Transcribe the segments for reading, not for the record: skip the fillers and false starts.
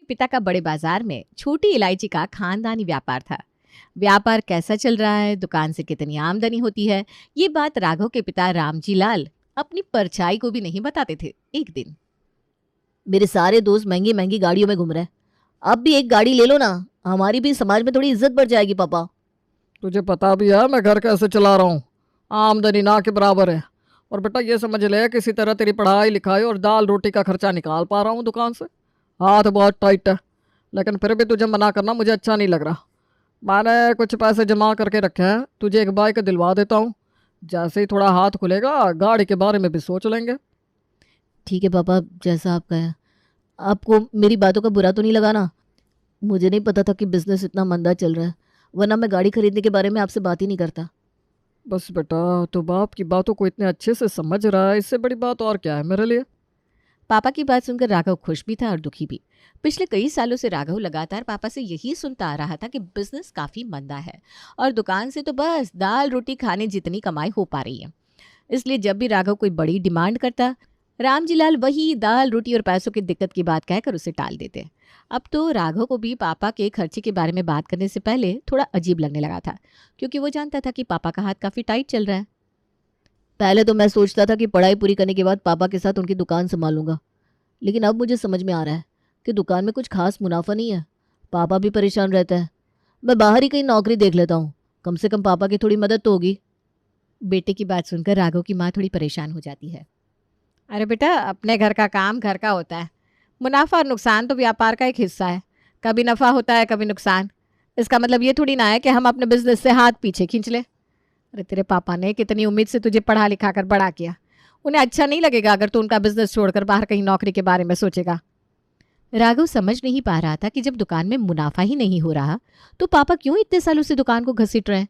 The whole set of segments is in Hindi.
पिता का बड़े बाजार में छोटी इलायची का खानदानी व्यापार था। व्यापार कैसा चल रहा है, दुकान से कितनी आमदनी होती है, ये बात राघव के पिता रामजी लाल अपनी परछाई को भी नहीं बताते थे। एक दिन, मेरे सारे दोस्त महंगी महंगी गाड़ियों में घूम रहे हैं, आप भी एक गाड़ी ले लो ना, हमारी भी समाज में थोड़ी इज्जत बढ़ जाएगी। पापा, तुझे पता भी है मैं घर कैसे चला रहा हूँ, आमदनी ना के बराबर है। और बेटा ये समझ ले किसी तरह तेरी पढ़ाई लिखाई और दाल रोटी का खर्चा निकाल पा रहा हूँ दुकान से। हाथ बहुत टाइट है, लेकिन फिर भी तुझे मना करना मुझे अच्छा नहीं लग रहा। मैंने कुछ पैसे जमा करके रखे हैं, तुझे एक बाइक दिलवा देता हूँ। जैसे ही थोड़ा हाथ खुलेगा गाड़ी के बारे में भी सोच लेंगे। ठीक है पापा, जैसा आप कहें। आपको मेरी बातों का बुरा तो नहीं लगा ना? मुझे नहीं पता था कि बिजनेस इतना मंदा चल रहा है, वरना मैं गाड़ी खरीदने के बारे में आपसे बात ही नहीं करता। बस बेटा, तो बाप की बातों को इतने अच्छे से समझ रहा है, इससे बड़ी बात और क्या है मेरे लिए। पापा की बात सुनकर राघव खुश भी था और दुखी भी। पिछले कई सालों से राघव लगातार पापा से यही सुनता आ रहा था कि बिजनेस काफी मंदा है और दुकान से तो बस दाल रोटी खाने जितनी कमाई हो पा रही है। इसलिए जब भी राघव कोई बड़ी डिमांड करता, रामजी लाल वही दाल रोटी और पैसों की दिक्कत की बात कहकर उसे टाल देते। अब तो राघव को भी पापा के खर्चे के बारे में बात करने से पहले थोड़ा अजीब लगने लगा था, क्योंकि वो जानता था कि पापा का हाथ काफी टाइट चल रहा है। पहले तो मैं सोचता था कि पढ़ाई पूरी करने के बाद पापा के साथ उनकी दुकान संभालूंगा, लेकिन अब मुझे समझ में आ रहा है कि दुकान में कुछ खास मुनाफा नहीं है। पापा भी परेशान रहते हैं, मैं बाहर ही कहीं नौकरी देख लेता हूँ, कम से कम पापा की थोड़ी मदद तो होगी। बेटे की बात सुनकर राघव की माँ थोड़ी परेशान हो जाती है। अरे बेटा, अपने घर का काम घर का होता है, मुनाफा और नुकसान तो व्यापार का एक हिस्सा है। कभी नफ़ा होता है कभी नुकसान। इसका मतलब ये थोड़ी ना है कि हम अपने बिजनेस से हाथ पीछे खींच लें। अरे तेरे पापा ने कितनी उम्मीद से तुझे पढ़ा लिखा कर बड़ा किया, उन्हें अच्छा नहीं लगेगा अगर तू उनका बिजनेस छोड़कर बाहर कहीं नौकरी के बारे में सोचेगा। राघव समझ नहीं पा रहा था कि जब दुकान में मुनाफा ही नहीं हो रहा तो पापा क्यों इतने सालों से दुकान को घसीट रहे हैं।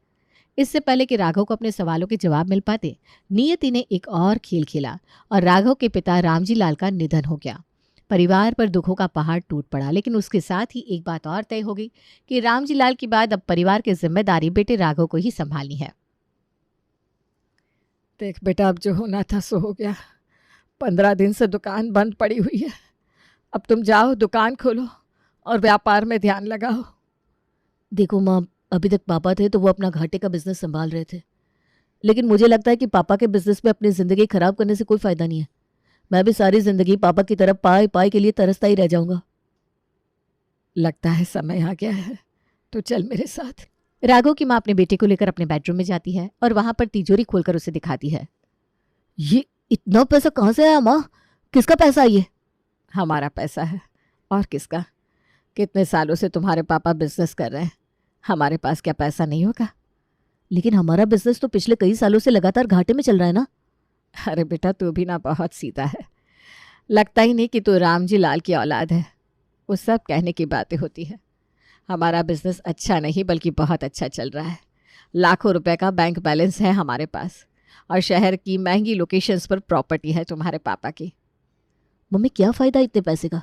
इससे पहले कि राघव को अपने सवालों के जवाब मिल पाते, नियति ने एक और खेल खेला और राघव के पिता रामजी लाल का निधन हो गया। परिवार पर दुखों का पहाड़ टूट पड़ा, लेकिन उसके साथ ही एक बात और तय हो गई कि रामजी लाल के बाद अब परिवार की जिम्मेदारी बेटे राघव को ही संभालनी है। देख बेटा, अब जो होना था सो हो गया। 15 दिन से दुकान बंद पड़ी हुई है, अब तुम जाओ दुकान खोलो और व्यापार में ध्यान लगाओ। देखो माँ, अभी तक पापा थे तो वो अपना घाटे का बिजनेस संभाल रहे थे, लेकिन मुझे लगता है कि पापा के बिजनेस में अपनी ज़िंदगी खराब करने से कोई फ़ायदा नहीं है। मैं भी सारी ज़िंदगी पापा की तरफ पाई पाई के लिए तरसता ही रह जाऊंगा। लगता है समय आ गया है, तो चल मेरे साथ। राघव की माँ अपने बेटे को लेकर अपने बेडरूम में जाती है और वहां पर तिजोरी खोलकर उसे दिखाती है। ये इतना पैसा कहाँ से आया माँ? किसका पैसा है ये? हमारा पैसा है, और किसका। कितने सालों से तुम्हारे पापा बिजनेस कर रहे हैं, हमारे पास क्या पैसा नहीं होगा। लेकिन हमारा बिजनेस तो पिछले कई सालों से लगातार घाटे में चल रहा है ना। अरे बेटा, तू भी ना बहुत सीधा है, लगता ही नहीं कि तू रामजी लाल की औलाद है। वो सब कहने की बातें होती है। हमारा बिजनेस अच्छा नहीं बल्कि बहुत अच्छा चल रहा है। लाखों रुपए का बैंक बैलेंस है हमारे पास, और शहर की महंगी लोकेशंस पर प्रॉपर्टी है तुम्हारे पापा की। मम्मी, क्या फ़ायदा इतने पैसे का?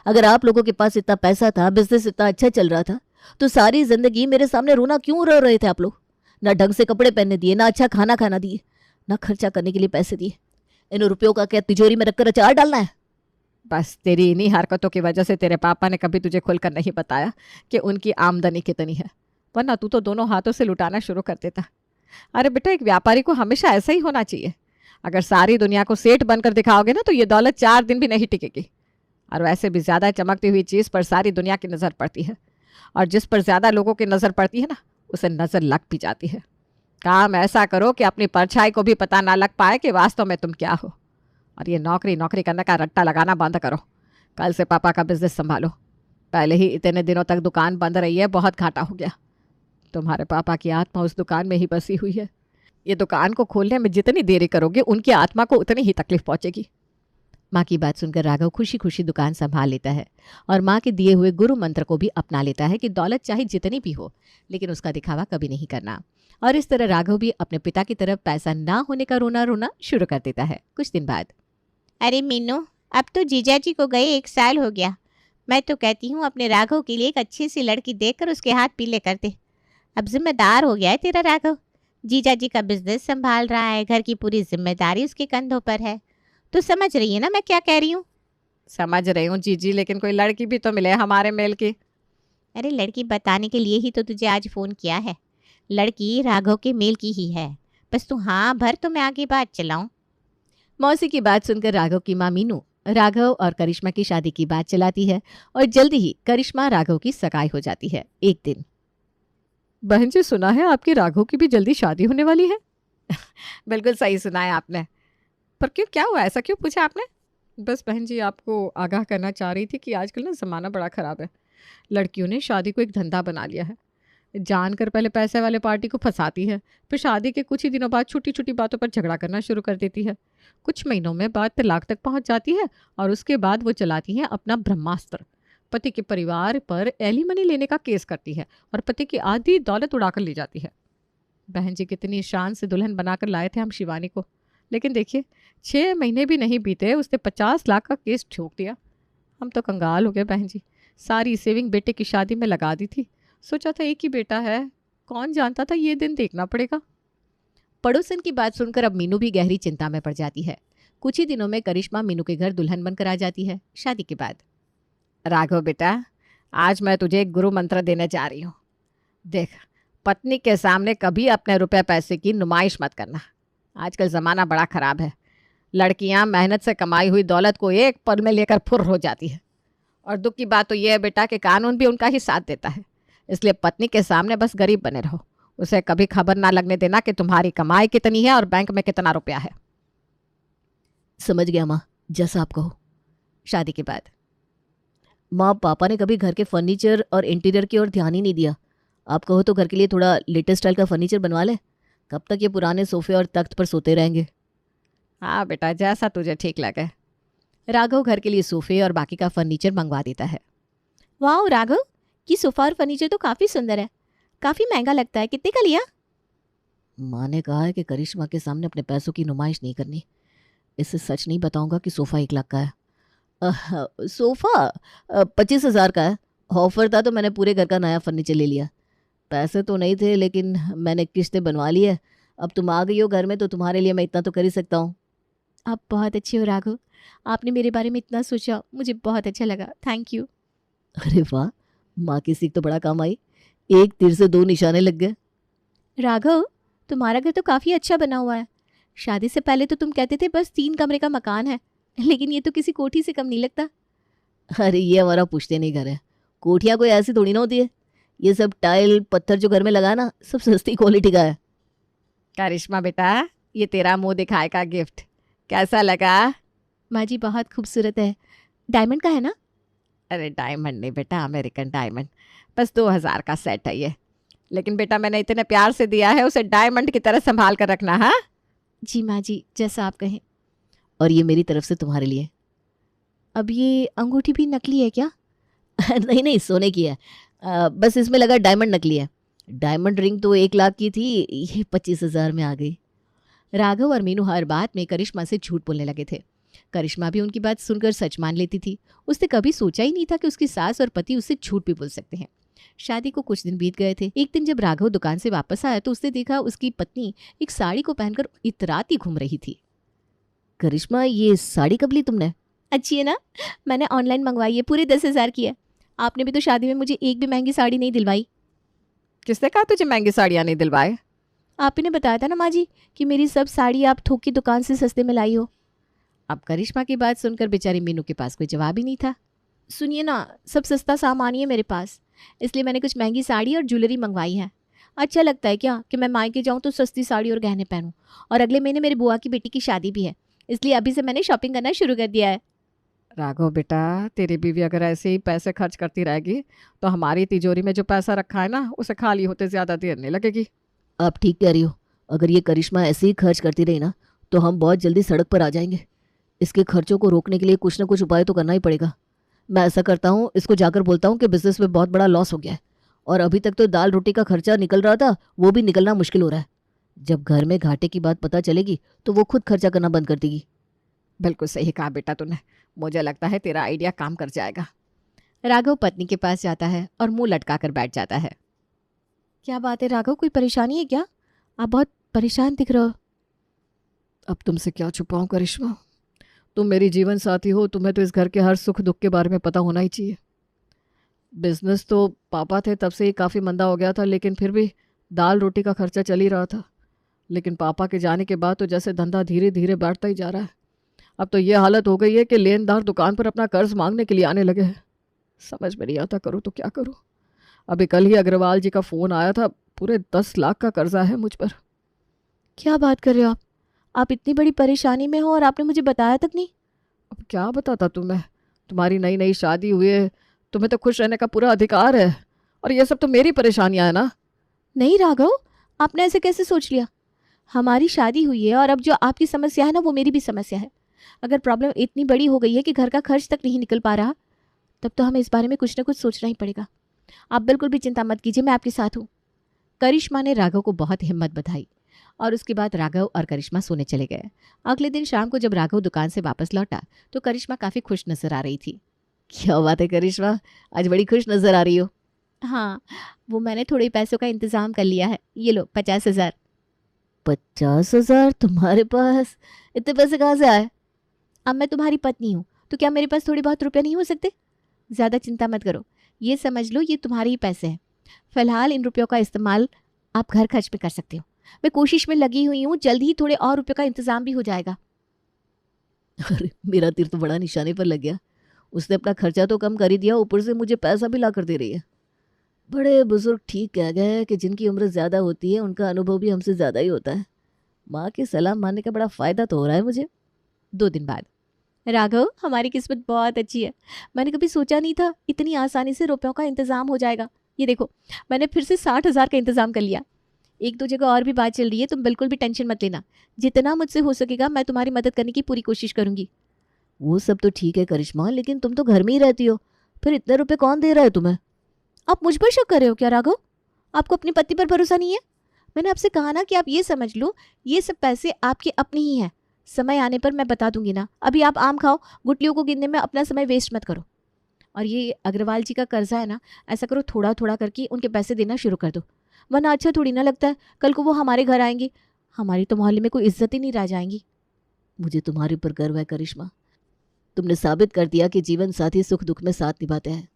अगर आप लोगों के पास इतना पैसा था, बिजनेस इतना अच्छा चल रहा था, तो सारी ज़िंदगी मेरे सामने रोना क्यों रो रहे थे आप लोग? ना ढंग से कपड़े पहनने दिए, ना अच्छा खाना खाना दिए, ना खर्चा करने के लिए पैसे दिए। इन रुपयों का क्या तिजोरी में रखकर अचार डालना है? बस तेरी इन्हीं हरकतों की वजह से तेरे पापा ने कभी तुझे खुलकर नहीं बताया कि उनकी आमदनी कितनी है, वरना तू तो दोनों हाथों से लुटाना शुरू कर देता। अरे बेटा, एक व्यापारी को हमेशा ऐसा ही होना चाहिए। अगर सारी दुनिया को सेठ बनकर दिखाओगे ना तो ये दौलत 4 दिन भी नहीं टिकेगी। और वैसे भी ज़्यादा चमकती हुई चीज़ पर सारी दुनिया की नज़र पड़ती है, और जिस पर ज़्यादा लोगों की नज़र पड़ती है ना, उसे नज़र लग भी जाती है। काम ऐसा करो कि अपनी परछाई को भी पता ना लग पाए कि वास्तव में तुम क्या हो। और ये नौकरी नौकरी करने का रट्टा लगाना बंद करो। कल से पापा का बिजनेस संभालो। पहले ही इतने दिनों तक दुकान बंद रही है, बहुत घाटा हो गया। तुम्हारे पापा की आत्मा उस दुकान में ही बसी हुई है। ये दुकान को खोलने में जितनी देरी करोगे उनकी आत्मा को उतनी ही तकलीफ पहुंचेगी। माँ की बात सुनकर राघव खुशी खुशी दुकान संभाल लेता है और माँ के दिए हुए गुरु मंत्र को भी अपना लेता है कि दौलत चाहे जितनी भी हो, लेकिन उसका दिखावा कभी नहीं करना। और इस तरह राघव भी अपने पिता की तरफ पैसा ना होने का रोना रोना शुरू कर देता है। कुछ दिन बाद, अरे मीनू, अब तो जीजा जी को गए 1 साल हो गया। मैं तो कहती हूँ अपने राघव के लिए एक अच्छी सी लड़की देखकर उसके हाथ पीले कर दे। अब जिम्मेदार हो गया है तेरा राघव। जीजा जी का बिजनेस संभाल रहा है, घर की पूरी जिम्मेदारी उसके कंधों पर है। तो समझ रही है ना मैं क्या कह रही हूँ? समझ रही हूँ जीजी, लेकिन कोई लड़की भी तो मिले हमारे मेल की। अरे लड़की बताने के लिए ही तो तुझे आज फ़ोन किया है। लड़की राघव के मेल की ही है। बस तू हाँ भर तो मैं आगे बात चलाऊं। मौसी की बात सुनकर राघव की माँ मीनू राघव और करिश्मा की शादी की बात चलाती है और जल्दी ही करिश्मा राघव की सगाई हो जाती है। एक दिन बहन जी, सुना है आपकी राघव की भी जल्दी शादी होने वाली है। बिल्कुल सही सुना है आपने। पर क्यों, क्या हुआ, ऐसा क्यों पूछा आपने? बस बहन जी, आपको आगाह करना चाह रही थी कि आजकल ना ज़माना बड़ा ख़राब है। लड़कियों ने शादी को एक धंधा बना लिया है। जानकर पहले पैसे वाले पार्टी को फंसाती है, फिर शादी के कुछ ही दिनों बाद छोटी छोटी बातों पर झगड़ा करना शुरू कर देती है। कुछ महीनों में बात तलाक तक पहुंच जाती है और उसके बाद वो चलाती है अपना ब्रह्मास्त्र। पति के परिवार पर एलिमनी लेने का केस करती है और पति की आधी दौलत उड़ाकर ले जाती है। बहन जी, कितनी शान से दुल्हन बनाकर लाए थे हम शिवानी को, लेकिन देखिए 6 महीने भी नहीं बीते उसने 50 लाख का केस ठोक दिया। हम तो कंगाल हो गए बहन जी। सारी सेविंग बेटे की शादी में लगा दी थी। सोचा था एक ही बेटा है, कौन जानता था ये दिन देखना पड़ेगा। पड़ोसन की बात सुनकर अब मीनू भी गहरी चिंता में पड़ जाती है। कुछ ही दिनों में करिश्मा मीनू के घर दुल्हन बनकर आ जाती है शादी के बाद। राघव बेटा, आज मैं तुझे एक गुरु मंत्र देने जा रही हूँ। देख, पत्नी के सामने कभी अपने रुपए पैसे की नुमाइश मत करना। आजकल ज़माना बड़ा ख़राब है। लड़कियाँ मेहनत से कमाई हुई दौलत को एक पल में लेकर फुर्र हो जाती है। और दुख की बात तो यह है बेटा कि कानून भी उनका ही साथ देता है। इसलिए पत्नी के सामने बस गरीब बने रहो। उसे कभी खबर ना लगने देना कि तुम्हारी कमाई कितनी है और बैंक में कितना रुपया है। समझ गया माँ, जैसा आप कहो। शादी के बाद माँ, पापा ने कभी घर के फर्नीचर और इंटीरियर की ओर ध्यान ही नहीं दिया। आप कहो तो घर के लिए थोड़ा लेटेस्ट स्टाइल का फर्नीचर बनवा ले। कब तक ये पुराने सोफे और तख्त पर सोते रहेंगे। हाँ बेटा, जैसा तुझे ठीक लगे। राघव घर के लिए सोफे और बाकी का फर्नीचर मंगवा देता है। वाह राघव, ये सोफा और फर्नीचर तो काफ़ी सुंदर है। काफ़ी महंगा लगता है, कितने का लिया? माँ ने कहा है कि करिश्मा के सामने अपने पैसों की नुमाइश नहीं करनी। इससे सच नहीं बताऊंगा कि सोफ़ा 1 लाख का है। सोफ़ा 25,000 का है। ऑफर था तो मैंने पूरे घर का नया फर्नीचर ले लिया। पैसे तो नहीं थे, लेकिन मैंने किस्तें बनवा ली है। अब तुम आ गई हो घर में तो तुम्हारे लिए मैं इतना तो कर ही सकता हूँ। आप बहुत अच्छे हो राघव, आपने मेरे बारे में इतना सोचा, मुझे बहुत अच्छा लगा। Thank you. अरे वाह, माँ की सीख तो बड़ा काम आई। एक तीर से 2 निशाने लग गए। राघव, तुम्हारा घर तो काफ़ी अच्छा बना हुआ है। शादी से पहले तो तुम कहते थे बस 3 कमरे का मकान है, लेकिन ये तो किसी कोठी से कम नहीं लगता। अरे ये हमारा पूछते नहीं घर है। कोठियाँ कोई ऐसी थोड़ी ना होती है। ये सब टाइल पत्थर जो घर में लगा ना, सब सस्ती क्वालिटी का है। करिश्मा बेटा, ये तेरा मुंह दिखाए का गिफ्ट कैसा लगा? माँ जी बहुत खूबसूरत है। डायमंड का है ना? अरे डायमंड नहीं बेटा, अमेरिकन डायमंड। बस 2000 का सेट है ये। लेकिन बेटा, मैंने इतने प्यार से दिया है, उसे डायमंड की तरह संभाल कर रखना। हाँ जी माँ जी, जैसा आप कहें। और ये मेरी तरफ से तुम्हारे लिए। अब ये अंगूठी भी नकली है क्या? नहीं नहीं, सोने की है। बस इसमें लगा डायमंड नकली है। डायमंड रिंग तो 1 लाख की थी, ये 25,000 में आ गई। राघव और मीनू हर बात में करिश्मा से झूठ बोलने लगे थे। करिश्मा भी उनकी बात सुनकर सच मान लेती थी। उसने कभी सोचा ही नहीं था कि उसकी सास और पति उससे झूठ भी बोल सकते हैं। शादी को कुछ दिन बीत गए थे। एक दिन जब राघव दुकान से वापस आया तो उसने देखा उसकी पत्नी एक साड़ी को पहनकर इतराती घूम रही थी। करिश्मा, ये साड़ी कब ली तुमने? अच्छी है ना? मैंने ऑनलाइन मंगवाई है, पूरे 10,000 की है। आपने भी तो शादी में मुझे एक भी महंगी साड़ी नहीं दिलवाई। किसने कहा तुझे महंगी साड़ियाँ नहीं दिलवाए? आप ही ने बताया था ना माँ जी कि मेरी सब साड़ी आप थोक की दुकान से सस्ते में लाई हो। अब करिश्मा की बात सुनकर बेचारी मीनू के पास कोई जवाब ही नहीं था। सुनिए ना, सब सस्ता सामान ही है मेरे पास, इसलिए मैंने कुछ महंगी साड़ी और ज्वेलरी मंगवाई है। अच्छा लगता है क्या कि मैं मायके जाऊँ तो सस्ती साड़ी और गहने पहनूं? और अगले महीने मेरी बुआ की बेटी की शादी भी है, इसलिए अभी से मैंने शॉपिंग करना शुरू कर दिया है। राघव बेटा, तेरी बीवी अगर ऐसे ही पैसे खर्च करती रहेगी तो हमारी तिजोरी में जो पैसा रखा है ना, उसे खाली होते ज़्यादा देर नहीं लगेगी। आप ठीक कह रही हो। अगर ये करिश्मा ऐसे ही खर्च करती रही ना, तो हम बहुत जल्दी सड़क पर आ जाएंगे। इसके खर्चों को रोकने के लिए कुछ ना कुछ उपाय तो करना ही पड़ेगा। मैं ऐसा करता हूँ, इसको जाकर बोलता हूँ कि बिजनेस में बहुत बड़ा लॉस हो गया है और अभी तक तो दाल रोटी का खर्चा निकल रहा था, वो भी निकलना मुश्किल हो रहा है। जब घर में घाटे की बात पता चलेगी तो वो खुद खर्चा करना बंद कर देगी। बिल्कुल सही कहा बेटा तूने। मुझे लगता है तेरा आइडिया काम कर जाएगा। राघव पत्नी के पास जाता है और मुंह लटका कर बैठ जाता है। क्या बात है राघव, कोई परेशानी है क्या? आप बहुत परेशान दिख रहे हो। अब तुमसे क्या छुपाऊं करिश्मा, तुम मेरी जीवन साथी हो, तुम्हें तो इस घर के हर सुख दुख के बारे में पता होना ही चाहिए। बिजनेस तो पापा थे तब से ही काफ़ी मंदा हो गया था, लेकिन फिर भी दाल रोटी का खर्चा चल ही रहा था। लेकिन पापा के जाने के बाद तो जैसे धंधा धीरे धीरे बढ़ता ही जा रहा है। अब तो ये हालत हो गई है कि लेनदार दुकान पर अपना कर्ज मांगने के लिए आने लगे हैं। समझ में नहीं आता करूँ तो क्या करूँ। अभी कल ही अग्रवाल जी का फ़ोन आया था, पूरे 10 लाख का कर्जा है मुझ पर। क्या बात कर रहे हो आप इतनी बड़ी परेशानी में हो और आपने मुझे बताया तक नहीं। अब क्या बताता तुम्हें, तुम्हारी नई नई शादी हुई है, तुम्हें तो खुश रहने का पूरा अधिकार है, और ये सब तो मेरी परेशानियां है ना। नहीं राघव, आपने ऐसे कैसे सोच लिया? हमारी शादी हुई है और अब जो आपकी समस्या है ना वो मेरी भी समस्या है। अगर प्रॉब्लम इतनी बड़ी हो गई है कि घर का खर्च तक नहीं निकल पा रहा, तब तो हमें इस बारे में कुछ ना कुछ सोचना ही पड़ेगा। आप बिल्कुल भी चिंता मत कीजिए, मैं आपके साथ हूँ। करिश्मा ने राघव को बहुत हिम्मत बधाई और उसके बाद राघव और करिश्मा सोने चले गए। अगले दिन शाम को जब राघव दुकान से वापस लौटा तो करिश्मा काफ़ी खुश नजर आ रही थी। क्या बात है करिश्मा, आज बड़ी खुश नजर आ रही हो। हाँ, वो मैंने थोड़े पैसों का इंतजाम कर लिया है। ये लो 50,000। 50,000 तुम्हारे पास? इतने पैसे कहाँ से आए? अब मैं तुम्हारी पत्नी हूँ तो क्या मेरे पास थोड़ी बहुत रुपये नहीं हो सकते? ज़्यादा चिंता मत करो, ये समझ लो ये तुम्हारे ही पैसे हैं। फिलहाल इन रुपयों का इस्तेमाल आप घर खर्च पे कर सकते हो। मैं कोशिश में लगी हुई हूँ, जल्द ही थोड़े और रुपयों का इंतजाम भी हो जाएगा। अरे मेरा तीर तो बड़ा निशाने पर लग गया। उसने अपना खर्चा तो कम कर ही दिया, ऊपर से मुझे पैसा भी ला कर दे रही है। बड़े बुजुर्ग ठीक कह गए हैं कि जिनकी उम्र ज़्यादा होती है उनका अनुभव भी हमसे ज़्यादा ही होता है। माँ की सलाह मानने का बड़ा फ़ायदा तो हो रहा है मुझे। 2 दिन बाद राघव, हमारी किस्मत बहुत अच्छी है। मैंने कभी सोचा नहीं था इतनी आसानी से रुपयों का इंतजाम हो जाएगा। ये देखो, मैंने फिर से 60,000 का इंतजाम कर लिया। 1-2 जगह और भी बात चल रही है, तुम बिल्कुल भी टेंशन मत लेना। जितना मुझसे हो सकेगा मैं तुम्हारी मदद करने की पूरी कोशिश करूंगी। वो सब तो ठीक है करिश्मा, लेकिन तुम तो घर में ही रहती हो, फिर इतने रुपए कौन दे रहा है तुम्हें? आप मुझ पर शक कर रहे हो क्या राघव? आपको अपने पति पर भरोसा नहीं है? मैंने आपसे कहा ना कि आप ये समझ लो ये सब पैसे आपके अपने ही हैं। समय आने पर मैं बता दूंगी ना। अभी आप आम खाओ, गुटलियों को गिनने में अपना समय वेस्ट मत करो। और ये अग्रवाल जी का कर्जा है ना, ऐसा करो थोड़ा थोड़ा करके उनके पैसे देना शुरू कर दो, वरना अच्छा थोड़ी ना लगता है कल को वो हमारे घर आएंगे, हमारी तो मोहल्ले में कोई इज्जत ही नहीं रह जाएंगी। मुझे तुम्हारे ऊपर गर्व है करिश्मा। तुमने साबित कर दिया कि जीवन साथी सुख दुख में साथ निभाते हैं।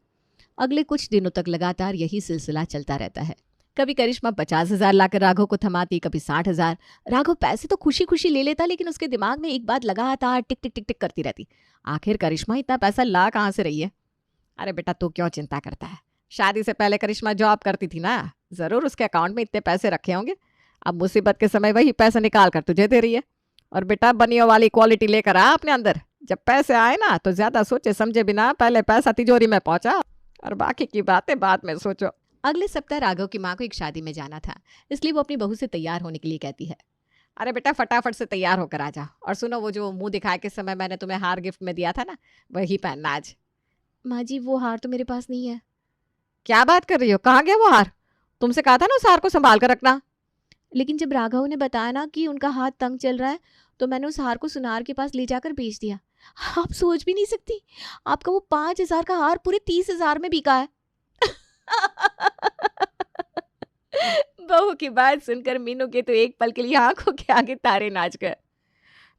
अगले कुछ दिनों तक लगातार यही सिलसिला चलता रहता है। कभी करिश्मा 50,000 लाकर राघव को थमाती, कभी 60,000। राघव पैसे तो खुशी खुशी ले लेता, लेकिन उसके दिमाग में एक बात लगातार टिक टिक टिक टिक करती रहती। आखिर करिश्मा इतना पैसा ला कहाँ से रही है? अरे बेटा, तू क्यों चिंता करता है? शादी से पहले करिश्मा जॉब करती थी ना, जरूर उसके अकाउंट में इतने पैसे रखे होंगे। अब मुसीबत के समय वही पैसा निकाल कर तुझे दे रही है। और बेटा, बनियों वाली क्वालिटी लेकर आ अपने अंदर। जब पैसे आए ना तो ज्यादा सोचे समझे बिना पहले पैसा तिजोरी में पहुंचा, और बाकी की बातें बाद में सोचो। अगले सप्ताह राघव की माँ को एक शादी में जाना था, इसलिए वो अपनी बहू से तैयार होने के लिए कहती है। अरे बेटा, फटाफट से तैयार होकर आ जा। और सुनो, वो जो मुंह दिखाए के समय मैंने तुम्हें हार गिफ्ट में दिया था ना, वही पहनना आज। माँ जी, वो हार तो मेरे पास नहीं है। क्या बात कर रही हो? कहाँ गया वो हार? तुमसे कहा था ना उस हार को संभाल कर रखना। लेकिन जब राघव ने बताया ना कि उनका हाथ तंग चल रहा है, तो मैंने उस हार को सुनार के पास ले जाकर बेच दिया। आप सोच भी नहीं सकती, आपका वो 5,000 का हार पूरे 30,000 में बिका है। बहू की बात सुनकर मीनू के तो एक पल के लिए आंखों के आगे तारे नाच गए।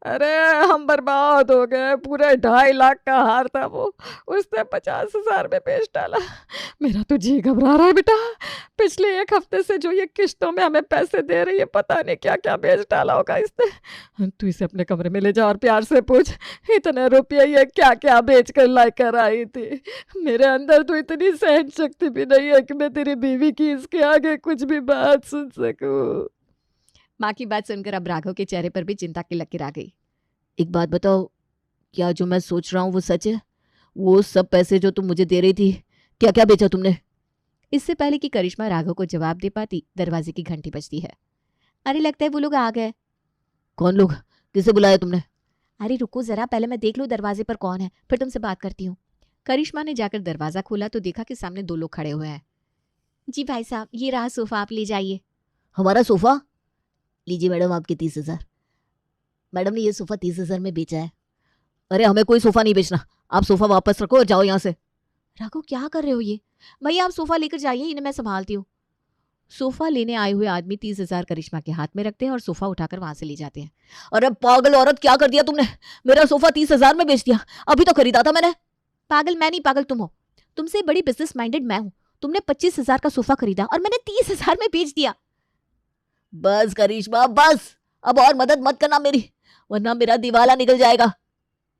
अरे हम बर्बाद हो गए, पूरे 2.5 लाख का हार था वो, उसने 50,000 में बेच डाला। मेरा तो जी घबरा रहा है बेटा। पिछले 1 हफ्ते से जो ये किश्तों में हमें पैसे दे रही है, पता नहीं क्या क्या बेच डाला होगा इसने। तू इसे अपने कमरे में ले जा और प्यार से पूछ, इतने रुपये ये क्या क्या बेच कर ला कर आई थी। मेरे अंदर तो इतनी सहन शक्ति भी नहीं है कि मैं तेरी बीवी की इसके आगे कुछ भी बात सुन सकूं। माँ की बात सुनकर अब राघव के चेहरे पर भी चिंता की लकीर आ गई। एक बात बताओ, क्या जो मैं सोच रहा हूँ वो सच है? वो सब पैसे जो तुम मुझे दे रही थी, क्या क्या बेचा तुमने? इससे पहले कि करिश्मा राघव को जवाब दे पाती, दरवाजे की घंटी बजती है। अरे लगता है वो लोग आ गए। कौन लोग? किसे बुलाया तुमने? अरे रुको जरा, पहले मैं देख लूँ दरवाजे पर कौन है, फिर तुमसे बात करती हूँ। करिश्मा ने जाकर दरवाजा खोला तो देखा कि सामने 2 लोग खड़े हुए हैं। जी भाई साहब, ये रहा सोफा, आप ले जाइए। हमारा सोफा? लीजिए मैडम, आपके 30,000। मैडम ने ये सोफा 30,000 में बेचा है। अरे हमें कोई सोफा नहीं बेचना, आप सोफा वापस रखो और जाओ यहाँ से। राघव, क्या कर रहे हो ये? भैया आप सोफा लेकर जाइए, इन्हें मैं संभालती हूँ। सोफा लेने आए हुए आदमी 30,000 करिश्मा के हाथ में रखते हैं और सोफा उठाकर वहां से ले जाते हैं। अरे पागल औरत, क्या कर दिया तुमने? मेरा सोफा 30,000 में बेच दिया। अभी तो खरीदा था मैंने। पागल मैं नहीं, पागल तुम हो। तुमसे बड़ी बिजनेस माइंडेड मैं हूं। तुमने 25,000 का सोफा खरीदा और मैंने 30,000 में बेच दिया। बस करिश्मा बस, अब और मदद मत करना मेरी, वरना मेरा दिवाला निकल जाएगा।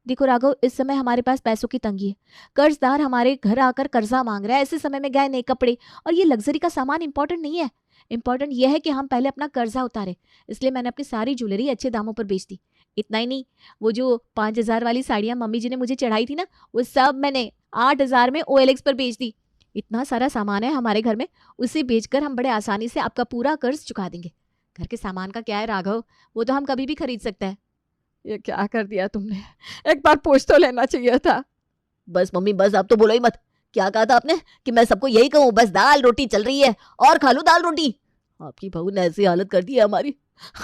देखो राघव, इस समय हमारे पास पैसों की तंगी है। कर्जदार हमारे घर आकर कर्जा मांग रहा है। ऐसे समय में गए नए कपड़े और ये लग्जरी का सामान इंपॉर्टेंट नहीं है। इंपॉर्टेंट यह है कि हम पहले अपना कर्जा उतारे। इसलिए मैंने अपनी सारी ज्वेलरी अच्छे दामों पर बेच दी। इतना ही नहीं, वो जो 5,000 वाली साड़ियां मम्मी जी ने मुझे चढ़ाई थी ना, वो सब मैंने 8,000 में OLX पर बेच दी। इतना सारा सामान है हमारे घर में, उसे बेचकर हम बड़े आसानी से आपका पूरा कर्ज चुका देंगे। घर के सामान का क्या है राघव, वो तो हम कभी भी खरीद सकते हैं। ये क्या कर दिया तुमने? एक बार पूछ तो लेना चाहिए था। बस मम्मी बस, आप तो बोलो ही मत। क्या कहा था आपने कि मैं सबको यही कहूँ बस दाल रोटी चल रही है और खा लो दाल रोटी? आपकी बहू ने ऐसी हालत कर दी है हमारी,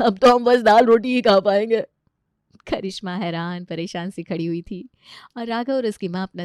अब तो हम बस दाल रोटी ही खा पाएंगे। करिश्मा हैरान परेशान सी खड़ी हुई थी और राघव और उसकी माँ अपना